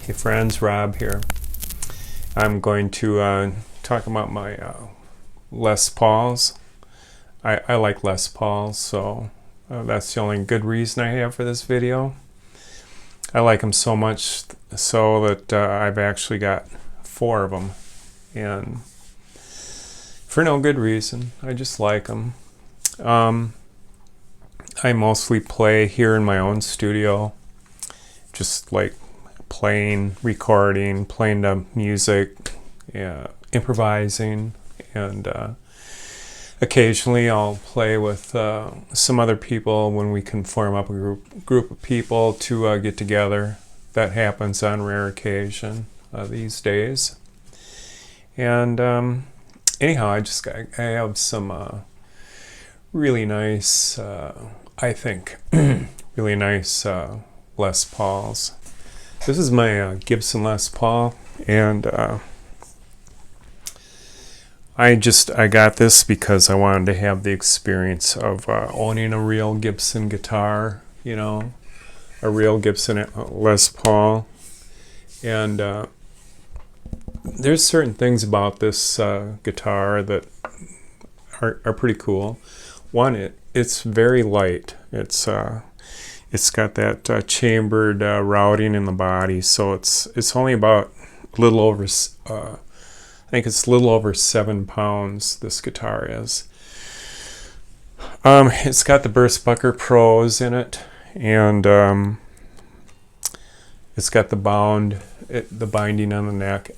Hey friends, Rob here. I'm going to talk about my Les Pauls. I like Les Pauls, so that's the only good reason I have for this video. I like them so much so that I've actually got 4 of them, and for no good reason. I just like them. I mostly play here in my own studio, just like playing, recording, playing the music, improvising, and occasionally I'll play with some other people when we can form up a group of people to get together. That happens on rare occasion these days. And anyhow, I have some really nice, I think, really nice Les Pauls. This is my Gibson Les Paul, and I got this because I wanted to have the experience of owning a real Gibson guitar, you know, a real Gibson Les Paul. And there's certain things about this guitar that are pretty cool. One, it's very light. It's got that chambered routing in the body, so it's only about a little over, I think it's a little over 7 pounds, this guitar is. It's got the Burstbucker Pros in it, and it's got the binding on the neck.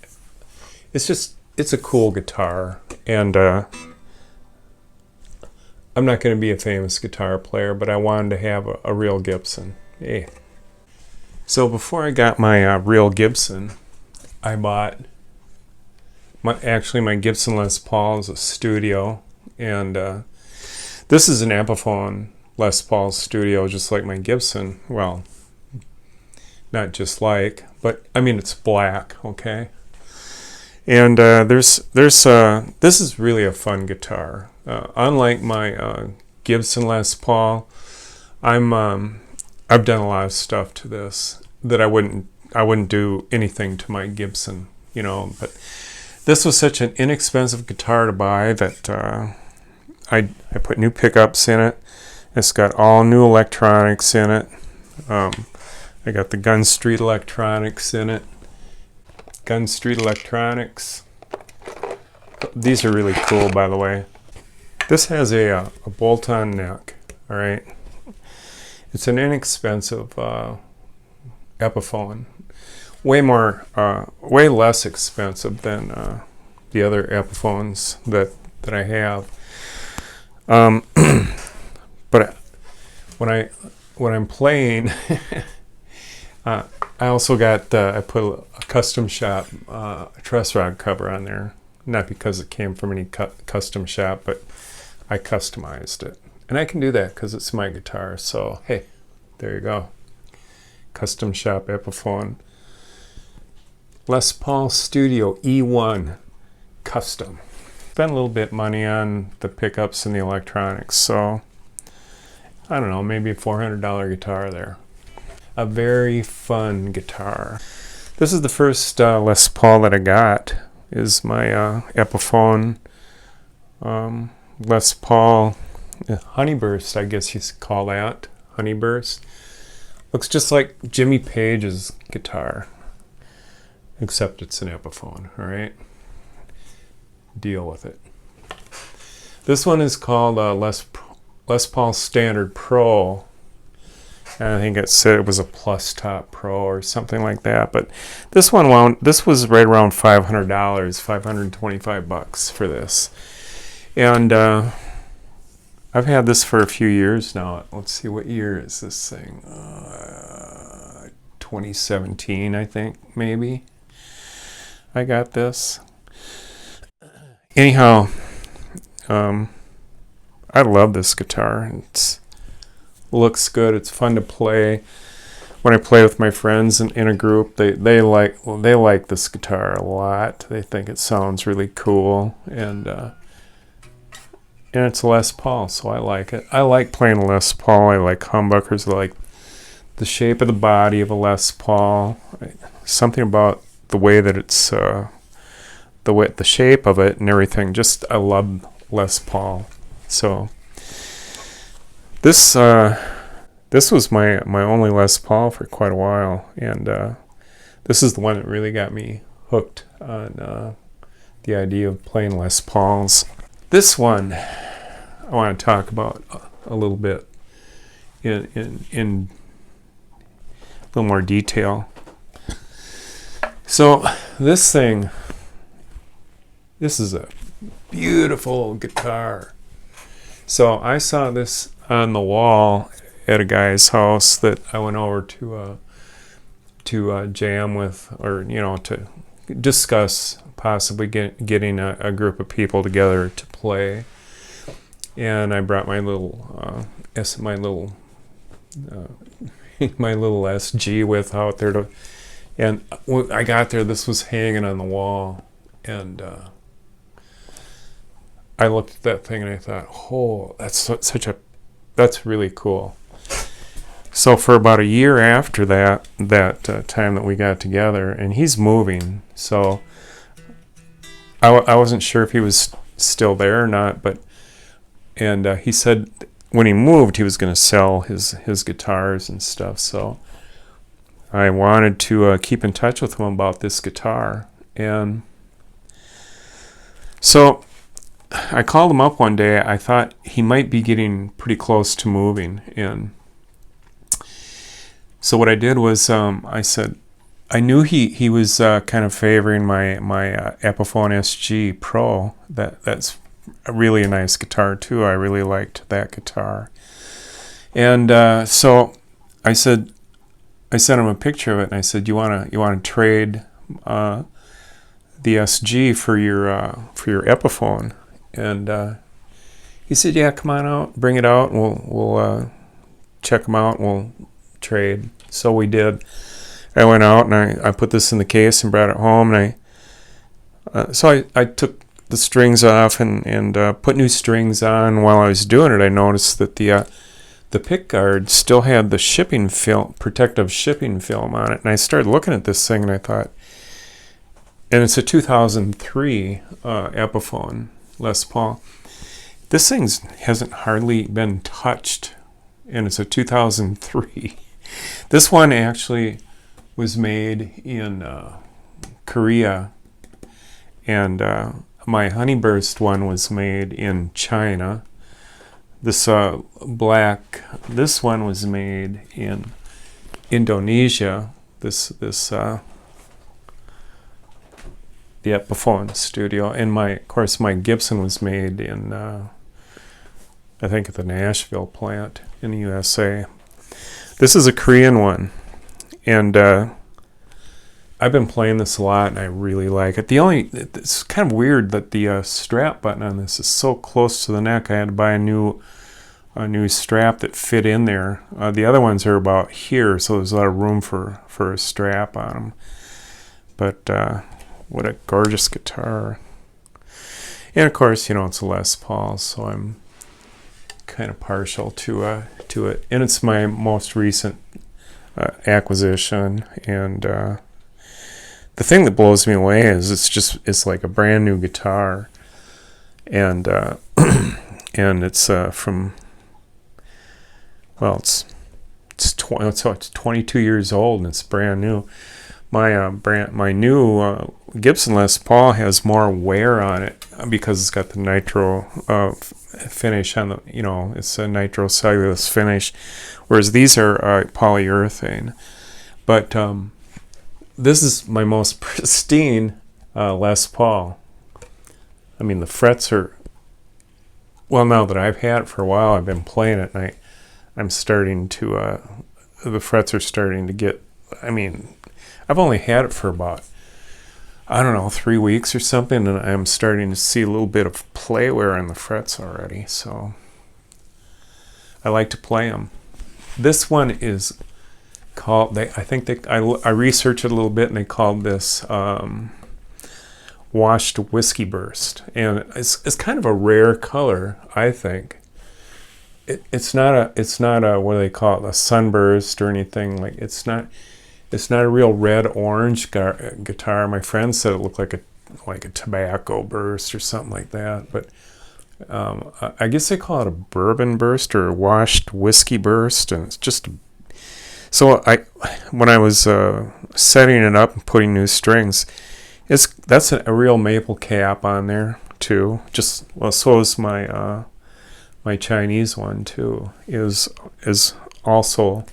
It's a cool guitar, and I'm not going to be a famous guitar player, but I wanted to have a real Gibson. Hey. So before I got my real Gibson, I bought my Gibson Les Paul is a studio, and this is an Epiphone Les Paul studio, just like my Gibson. Well, not just like, but I mean it's black, okay. And this is really a fun guitar. Unlike my Gibson Les Paul, I've done a lot of stuff to this that I wouldn't do anything to my Gibson, you know. But this was such an inexpensive guitar to buy that I put new pickups in it. It's got all new electronics in it. I got the Gun Street electronics in it. Gun Street electronics. These are really cool, by the way. This has a bolt-on neck, all right? It's an inexpensive Epiphone. Way less expensive than the other Epiphones that I have. But when I'm playing, I also got I put a custom shop truss rod cover on there. Not because it came from any custom shop, but I customized it. And I can do that because it's my guitar. So, hey, there you go. Custom shop Epiphone. Les Paul Studio E1 Custom. Spent a little bit money on the pickups and the electronics. So, I don't know, maybe a $400 guitar there. A very fun guitar. This is the first Les Paul that I got. Is my Epiphone Les Paul Honeyburst, I guess you call that. Honeyburst. Looks just like Jimmy Page's guitar, except it's an Epiphone, alright? Deal with it. This one is called Les Paul Standard Pro. And I think it said it was a plus top pro or something like that. But this was right around $500, $525 for this. And I've had this for a few years now. Let's see, what year is this thing? 2017, I think, maybe. I got this. Anyhow, I love this guitar. Looks good. It's fun to play. When I play with my friends in a group, they like this guitar a lot. They think it sounds really cool, and it's a Les Paul, so I like it. I like playing a Les Paul. I like humbuckers. I like the shape of the body of a Les Paul. something about the way that it's the shape of it and everything. Just I love Les Paul. So this was my only Les Paul for quite a while, and this is the one that really got me hooked on the idea of playing Les Pauls. This one I want to talk about a little bit in a little more detail. So this is a beautiful guitar. So I saw this on the wall at a guy's house that I went over to jam with, or to discuss possibly getting a group of people together to play. And I brought my little my little SG with out there and when I got there, this was hanging on the wall, and I looked at that thing and I thought, oh, that's really cool. So for about a year after that time that we got together, and he's moving, so I wasn't sure if he was still there or not, and he said when he moved he was going to sell his guitars and stuff. So I wanted to keep in touch with him about this guitar, and so I called him up one day. I thought he might be getting pretty close to moving, and so what I did was I said I knew he was kind of favoring my Epiphone SG Pro. That's really a nice guitar too. I really liked that guitar, and so I sent him a picture of it, and I said, you want to trade the SG for your Epiphone? And he said, yeah, come on out, bring it out, and we'll check them out, and we'll trade. So we did. I went out and I put this in the case and brought it home, and I took the strings off and put new strings on. While I was doing it, I noticed that the pick guard still had the shipping film, protective shipping film on it, and I started looking at this thing and I thought, and it's a 2003 Epiphone Les Paul. This thing hasn't hardly been touched, and it's a 2003. This one actually was made in Korea, and my Honeyburst one was made in China. This this one was made in Indonesia. The Epiphone studio, and of course my Gibson was made in I think at the Nashville plant in the USA. This is a Korean one, and I've been playing this a lot, and I really like it. It's kind of weird that the strap button on this is so close to the neck. I had to buy a new strap that fit in there. The other ones are about here, so there's a lot of room for a strap on them. But what a gorgeous guitar. And of course, it's a Les Paul, so I'm kind of partial to it. And it's my most recent acquisition, and the thing that blows me away is it's like a brand new guitar, and and it's from, well, it's 22 years old and it's brand new. My new Gibson Les Paul has more wear on it because it's got the nitro finish on the, it's a nitrocellulose finish, whereas these are polyurethane. But this is my most pristine Les Paul. I mean, the frets are, well, now that I've had it for a while, I've been playing it, and I'm starting to, the frets are starting to get, I've only had it for about, 3 weeks or something, and I'm starting to see a little bit of play wear on the frets already, so I like to play them. This one is called, I researched it a little bit, and they called this washed whiskey burst, and it's kind of a rare color, I think. It's not a what do they call it, a sunburst or anything, like it's not. It's not a real red-orange guitar. My friend said it looked like a tobacco burst or something like that. But I guess they call it a bourbon burst or a washed whiskey burst, and it's just. So when I was setting it up and putting new strings, that's a real maple cap on there too. Just well, so is my Chinese one too. Is also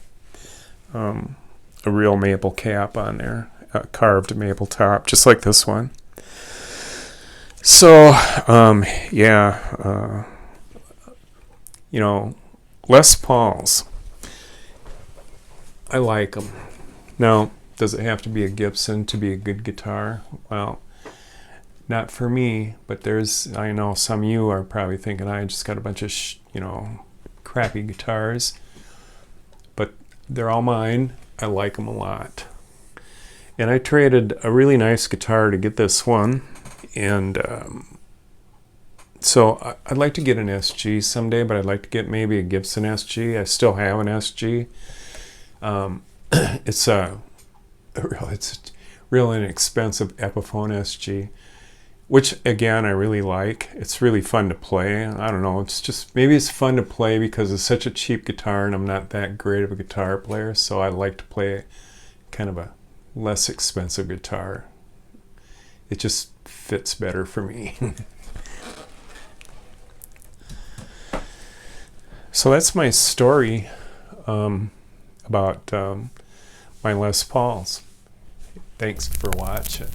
a real maple cap on there, a carved maple top, just like this one. So, yeah, Les Pauls. I like them. Now, does it have to be a Gibson to be a good guitar? Well, not for me, but I know some of you are probably thinking I just got a bunch of, crappy guitars. But they're all mine. I like them a lot. And I traded a really nice guitar to get this one. And so I'd like to get an SG someday, but I'd like to get maybe a Gibson SG. I still have an SG. It's a real inexpensive Epiphone SG, which again I really like. It's really fun to play. I don't know. Maybe it's fun to play because it's such a cheap guitar, and I'm not that great of a guitar player. So I like to play kind of a less expensive guitar. It just fits better for me. So that's my story about my Les Pauls. Thanks for watching.